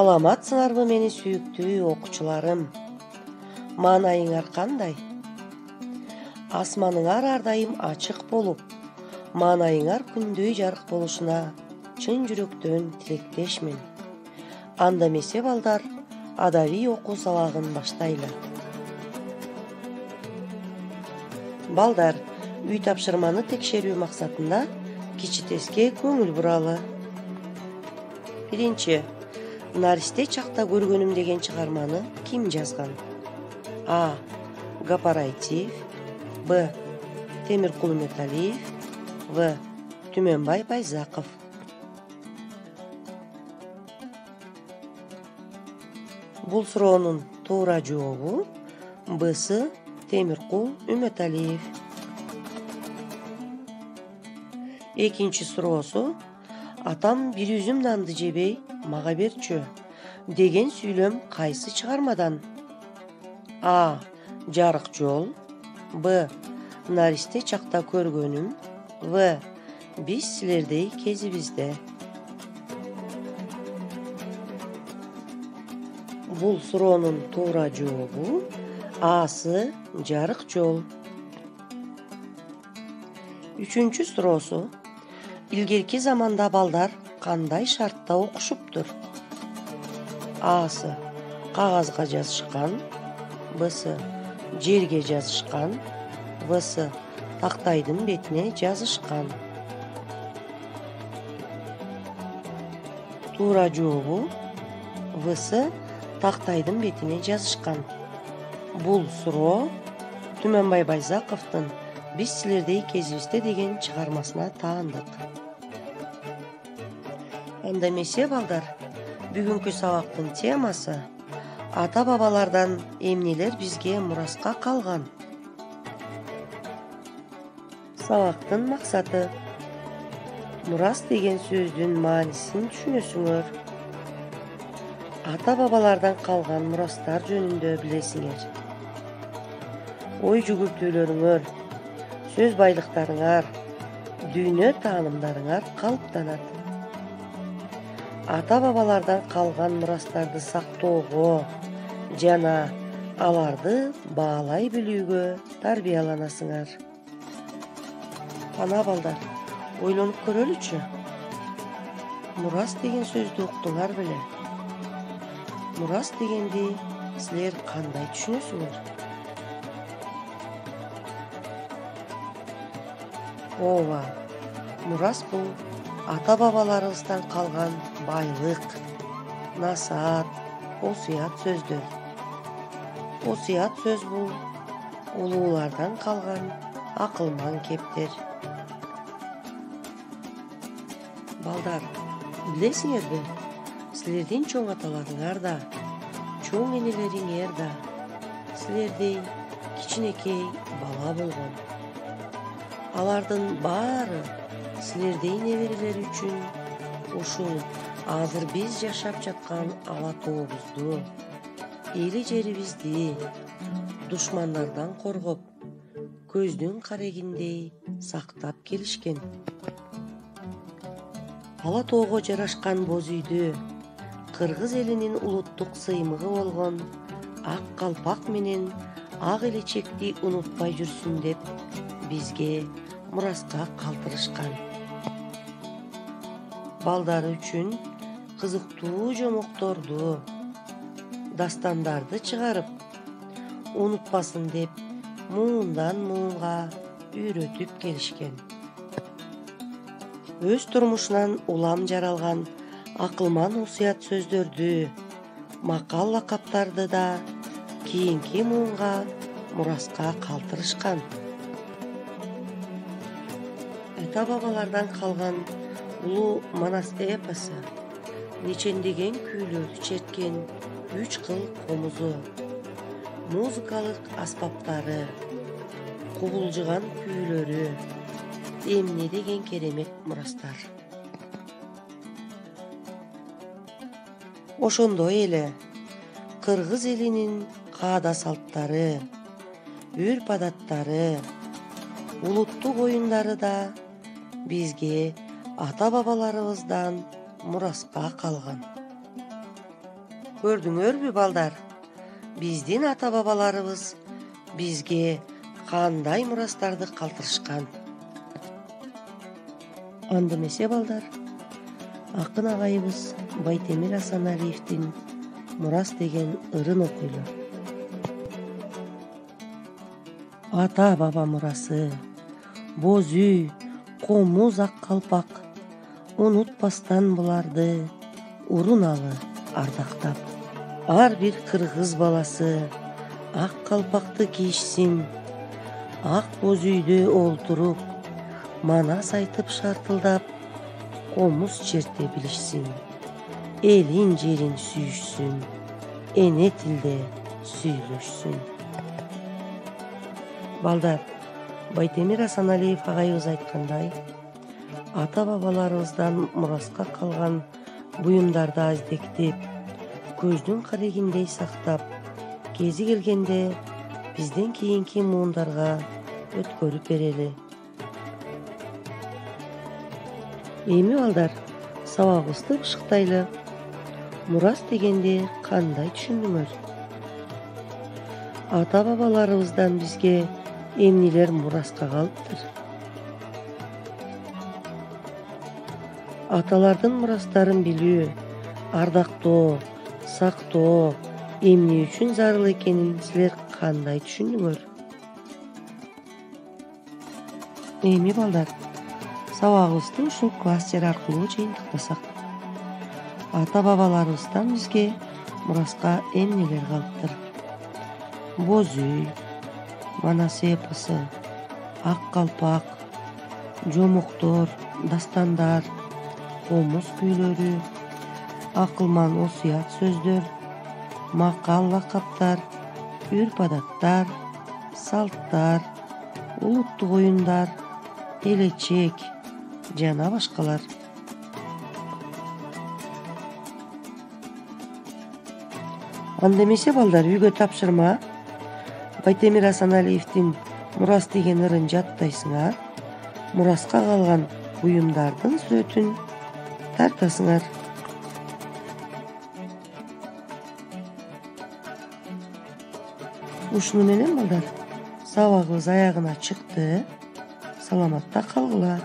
Саламатсыңарбы мени сүйүктүү окуучуларым? Маанайыңар кандай? Асманыңар ар дайым ачык болуп, маанайыңар күндөй жарык болушуна чын жүрөктөн тилектешмин. Анда эмесе балдар, адабий окуу сабагын баштайлы. Балдар, үй тапшырманы текшерүү максатында кичитеске көңүл буралы. Биринчи, Наристе чакта көргөнүм деген чыгарманы ким жазган? А. Гапарайтиев, Б. Темиркул Үмөталиев, В. Түмөнбай Байзаков. Бул суроонун туура жообу Б-сы Темиркул Үмөталиев. Экинчи суроосу атам бир үзүм нанды жебей мага берчү деген сүйлөм кайсы чыгармадан? А. Жарык жол, Б. Наристе чакта көргөнүм, В. Биз силердей кезибизде. Бул суроонун туура жообу А-сы Жарык жол. Үчүнчү суроосу илгерки заманда балдар кандай шартта окушуптур? А-сы кагазга жазышкан, Б-сы жерге жазышкан, В-сы тактайдын бетине жазышкан. Туура жообу В-сы тактайдын бетине жазышкан. Бул суроо Түмөнбай Байзаковдун «Биз силердей кезибизде» деген чыгармасына таандык. Анда эмесе балдар, бүгүнкү сабактын темасы ата-бабалардан эмнелер бизге мураска калган. Сабактын максаты мурас деген сөздүн маанисин түшүнөсүңөр. Ата-бабалардан калган мурастар жөнүндө билесиңер. Ой жүгүртүүлөрүңөр, сөз байлыктарыңар, дүйнө таанымдарыңар калыптанат. Ата-бабалардан калган мурастарды сактоого жана аларды баалай билүүгө тарбияланасыңар. Ана балдар, ойлонуп көрөлүчү. Мурас деген сөздү уктуңар беле? Мурас дегенди силер кандай түшүнөсүңөр? Ооба, мурас бул ата-бабаларыбыздан калган байлык, насаат, осуят сөздөр. Осуят сөз бул улуулардан калган акылман кептер. Балдар, билесиңерби, силердин чоң аталарыңар да, чоң энелериңер да силердей кичинекей бала болгон. Алардын баары силердей неберелер үчүн ушул азыр биз жашап жаткан ала тообузду, эли жерибизди душмандардан коргоп, көздүн карегиндей сактап келишкен. Ала тоого жарашкан боз үйдү кыргыз элинин улуттук сыймыгы болгон ак калпак менен ак элечекти унутпай жүрсүн деп бизге мураска калтырышкан. Балдар үчүн кызыктуу жомокторду, дастандарды чыгарып, унутпасын деп муундан муунга үйрөтүп келишкен. Өз турмушунан улам жаралган акылман осуят сөздөрдү, макал лакаптарды да кийинки муунга мураска калтырышкан. Ата-бабалардан калган улуу Манас эпосу нечендеген күүлөрдү черткен 3 кыл комузу, музыкалык аспаптары, кубулжуган күүлөрү, эмне деген керемет мурастар. Ошондой эле кыргыз элинин каада салттары, үрп адаттары, улуттук оюндары да бизге ата-бабаларыбыздан мураска калган. Көрдүңөрбү балдар, биздин ата бабаларыбыз бизге кандай мурастарды калтырышкан. Анда эмесе балдар, акын агайыбыз Байтемир Асаналиевдин «Мурас» деген ырын окуйлу. Ата баба мурасы, боз үй, комуз ак калпак, унутпастан буларды уруналы ардактап. Ар бир кыргыз баласы ак калпакты кийишсин, ак боз үйдө олтуруп, манас айтып шартылдап, комуз черте билишсин, элин жерин сүйүшсүн, эне тилде сүйлөшсүн. Балдар, Байтемир Асаналиев агайыбыз айткандай, ата бабаларыбыздан мураска калган буюмдарды аздектеп, көздүн карегиндей сактап, кези келгенде бизден кийинки муундарга өткөрүп берели. Эми балдар, сабагыбызды бышыктайлы. Мурас дегенди кандай түшүндүңөр? Ата бабаларыбыздан бизге эмнелер мураска калыптыр? Аталардын мурастарын билүү, ардактоо, сактоо эмне үчүн зарыл экенин силер кандай түшүндүңөр? Эми балдар, сабагыбызды ушул класстер аркылуу жыйынтыктасак, ата бабаларыбыздан бизге мураска эмнелер калыптыр? Боз үй, манас эпосу, ак калпак, жомоктор, дастандар, комуз күйлөрү, акылман осуят сөздөр, макал лакаптар, үрп адаттар, салттар, улуттук оюндар, элечек жана башкалар. Анда эмесе балдар, үйгө тапшырма Байтемир Асаналиевдин «Мурас» деген ырын жаттайсыңар, мураска калган буюмдардын сүрөтүн тартасыңар. Ушуну менен балдар, сабагыбыз аягына чыкты. Саламатта калгыла.